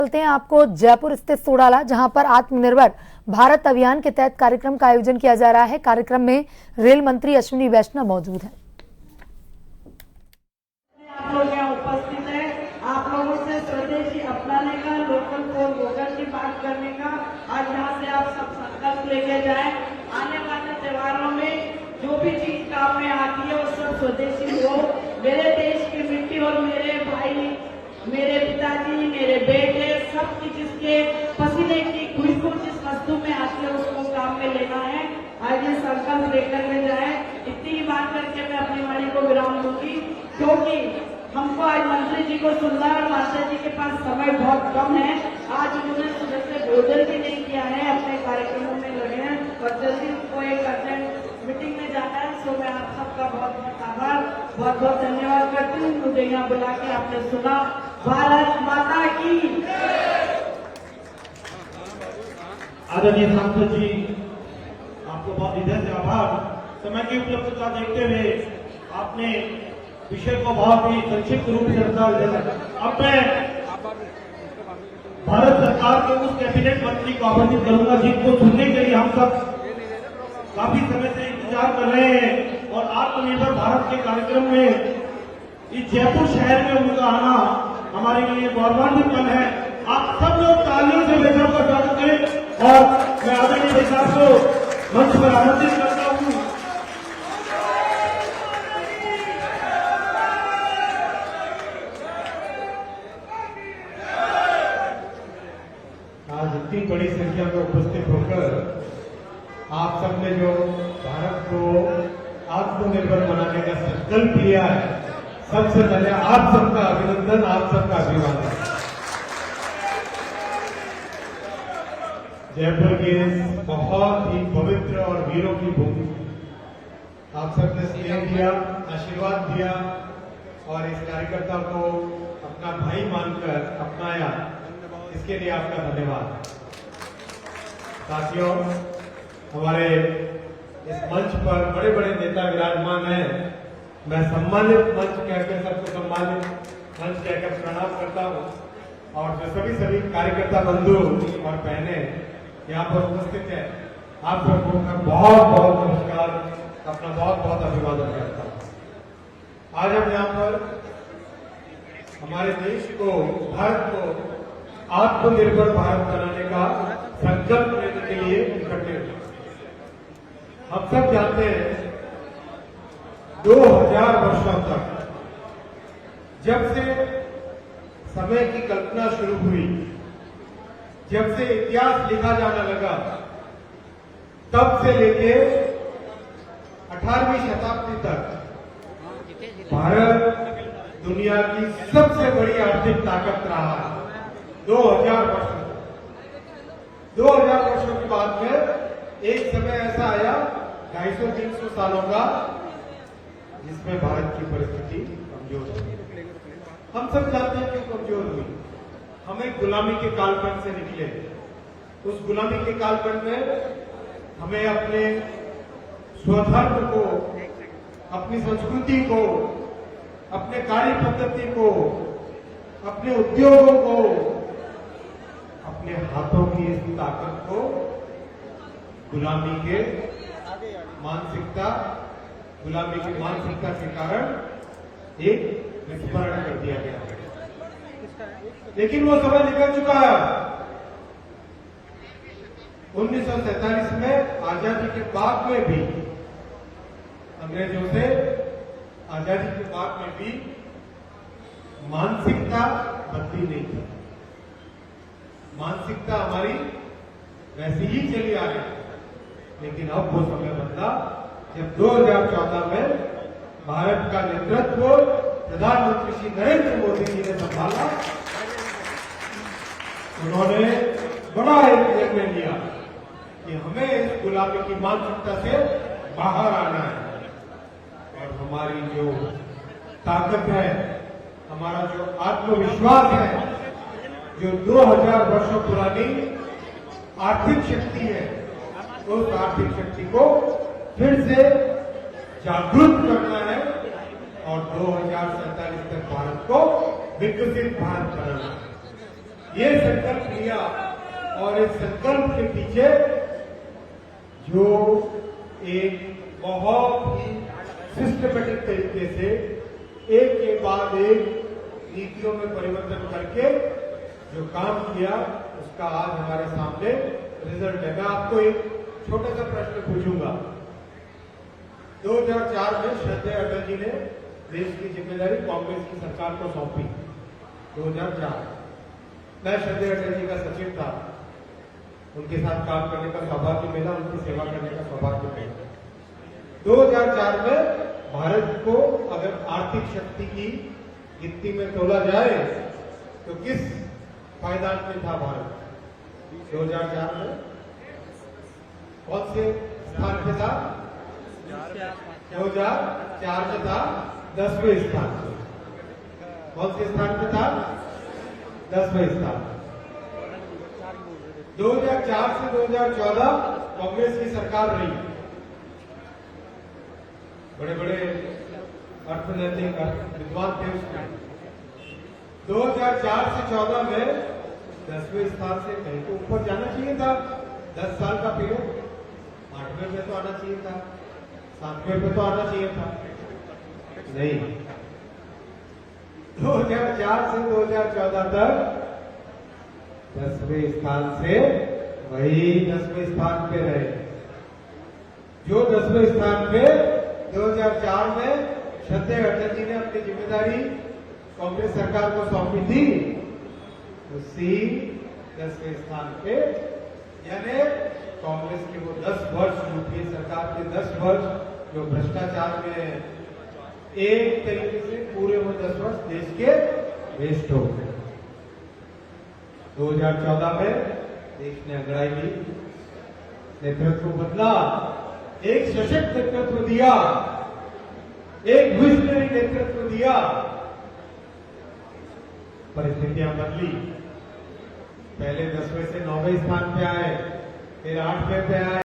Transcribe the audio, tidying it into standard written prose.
चलते हैं आपको जयपुर स्थित सोडाला, जहां पर आत्मनिर्भर भारत अभियान के तहत कार्यक्रम का आयोजन किया जा रहा है। कार्यक्रम में रेल मंत्री अश्विनी वैष्णव मौजूद हैं। आप लोग यहाँ उपस्थित हैं। आप लोगों से स्वदेशी अपनाने का, लोकल फॉर वोकल की बात करने का आज यहाँ से आप सब संकल्प लेके जाएं। आने वाले त्योहारों में जो भी चीज काम में आती है वो सब स्वदेशी हो। मेरे देश की मिट्टी और मेरे भाई, मेरे पिताजी, मेरे बेटे, सब की जिसके पसीने की खुशबू जिस वस्तु में आती है उसको काम में लेना है। आज ये संकल्प लेकर के जाए। इतनी ही बात करके मैं अपनी वाणी को विराम दूंगी, क्योंकि हमको आज मंत्री जी को सुनना है और मास्टर जी के पास समय बहुत कम है। आज उन्होंने सुबह से भोजन भी नहीं किया है, अपने कार्यक्रमों में लगे हैं और जल्दी उनको एक अर्जेंट मीटिंग में जाना है। सो मैं आप सबका बहुत बहुत आभार, बहुत बहुत धन्यवाद करती हूँ। मुझे यहाँ बुला के आपने सुना। भारत माता की। आदरणीय सांसद जी, आपको बहुत हृदय से आभार। समय की उपलब्धता देखते हुए आपने विषय को बहुत ही संक्षिप्त रूप से बता दिया। अब मैं भारत सरकार के उस कैबिनेट मंत्री को आमंत्रित करूंगा जिनको सुनने के लिए हम सब काफी समय से इंतजार कर रहे हैं। और आत्मनिर्भर भारत के कार्यक्रम में इस जयपुर शहर में उनका आना हमारे लिए गौरवान्वित पल है। आप सब लोग तालियों से भाई साहब का स्वागत करें और मैं आदरणीय भाई साहब को मंच पर आमंत्रित करता हूं। आज इतनी बड़ी संख्या में उपस्थित होकर आप सबने जो भारत को आत्मनिर्भर बनाने का संकल्प लिया है, सबसे पहले आप सबका अभिनंदन, आप सबका अभिवादन। जयपुर की बहुत ही पवित्र और वीरों की भूमि, आप सबने स्नेह दिया, आशीर्वाद दिया और इस कार्यकर्ता को अपना भाई मानकर अपनाया, इसके लिए आपका धन्यवाद। साथियों, हमारे इस मंच पर बड़े बड़े नेता विराजमान हैं। मैं सम्मानित मंच कहकर सबको सम्मानित मंच कहकर प्रणाम करता हूं और जो सभी कार्यकर्ता बंधु और बहनें यहाँ पर उपस्थित हैं, आप सबको मैं बहुत बहुत नमस्कार, अपना बहुत बहुत अभिवादन करता हूं। आज हम यहाँ पर हमारे देश को, भारत को आत्मनिर्भर भारत बनाने का संकल्प लेने के लिए इकट्ठे हुए। हम सब जानते हैं 2000 वर्षों तक जब से समय की कल्पना शुरू हुई, जब से इतिहास लिखा जाने लगा, तब से लेके 18वीं शताब्दी तक भारत दुनिया की सबसे बड़ी आर्थिक ताकत रहा है। 2000 वर्षों 2000 वर्षों के बाद में एक समय ऐसा आया 250-300 सालों का जिसमें भारत की परिस्थिति कमजोर हुई। हम सब जानते हैं क्यों कमजोर हुई। हमें गुलामी के कालखंड से निकले। उस गुलामी के कालखंड में हमें अपने स्वधर्म को, अपनी संस्कृति को, अपने कार्य पद्धति को, अपने उद्योगों को, अपने हाथों की इस ताकत को गुलामी के मानसिकता के कारण एक विस्मरण कर दिया गया है। लेकिन वो समय निकल चुका है। 1947 में आजादी के बाद में भी, अंग्रेजों से आजादी के बाद में भी मानसिकता बदली नहीं थी। मानसिकता हमारी वैसी ही चली आ रही, लेकिन अब वो समय बदला जब 2014 में भारत का नेतृत्व प्रधानमंत्री श्री नरेंद्र मोदी जी ने संभाला। उन्होंने बड़ा एक निर्णय लिया कि हमें इस गुलामी की मानसिकता से बाहर आना है और हमारी जो ताकत है, हमारा जो आत्मविश्वास है, जो 2000 वर्षों पुरानी आर्थिक शक्ति है, उस आर्थिक शक्ति को फिर से जागरूक करना है और 2047 तक भारत को विकसित भारत बनाना है। ये संकल्प लिया और इस संकल्प के पीछे जो एक बहुत ही सिस्टमेटिक तरीके से एक के बाद एक नीतियों में परिवर्तन करके जो काम किया उसका आज हमारे सामने रिजल्ट है। मैं आपको एक छोटा सा प्रश्न पूछूंगा। 2004 में श्रद्धेय अटल जी ने देश की जिम्मेदारी कांग्रेस की सरकार को सौंपी। 2004 मैं श्रद्धेय अटल जी का सचिव था, उनके साथ काम करने का सौभाग्य मिला, उनकी सेवा करने का सौभाग्य मिला। 2004 में भारत को अगर आर्थिक शक्ति की गिनती में तोला जाए तो किस पायदान में था भारत? 2004 में कौन से स्थान पे था? 2004 में था 10वें स्थान पे। कौन से स्थान पे था? 10वें स्थान। 2004 से 2014 कांग्रेस की सरकार रही। बड़े बड़े अर्थनैतिक विद्वान थे उसमें। 2004 से 14 में 10वें स्थान से कहीं तो ऊपर जाना चाहिए था। 10 साल का पीरियड 8वें पे तो आना चाहिए था, 7वें पे तो आना चाहिए था, नहीं। 2004 से 2014 तक 10वें स्थान से वही 10वें स्थान पे रहे। जो 10वें स्थान पे 2004 में श्रद्धेय अटल जी ने अपनी जिम्मेदारी कांग्रेस सरकार को सौंपी थी, उसी 10वें स्थान पे, यानी कांग्रेस के वो 10 वर्ष, यूपीए सरकार के 10 वर्ष जो भ्रष्टाचार में एक तरीके से पूरे वो 10 वर्ष देश के वेस्ट हो गए। 2014 में देश ने अगड़ाई ली, नेतृत्व बदला, एक सशक्त नेतृत्व दिया, एक विजनरी नेतृत्व दिया, परिस्थितियां बदली। पहले 10वें से 9वें स्थान पे आए, फिर 8वें पे आए।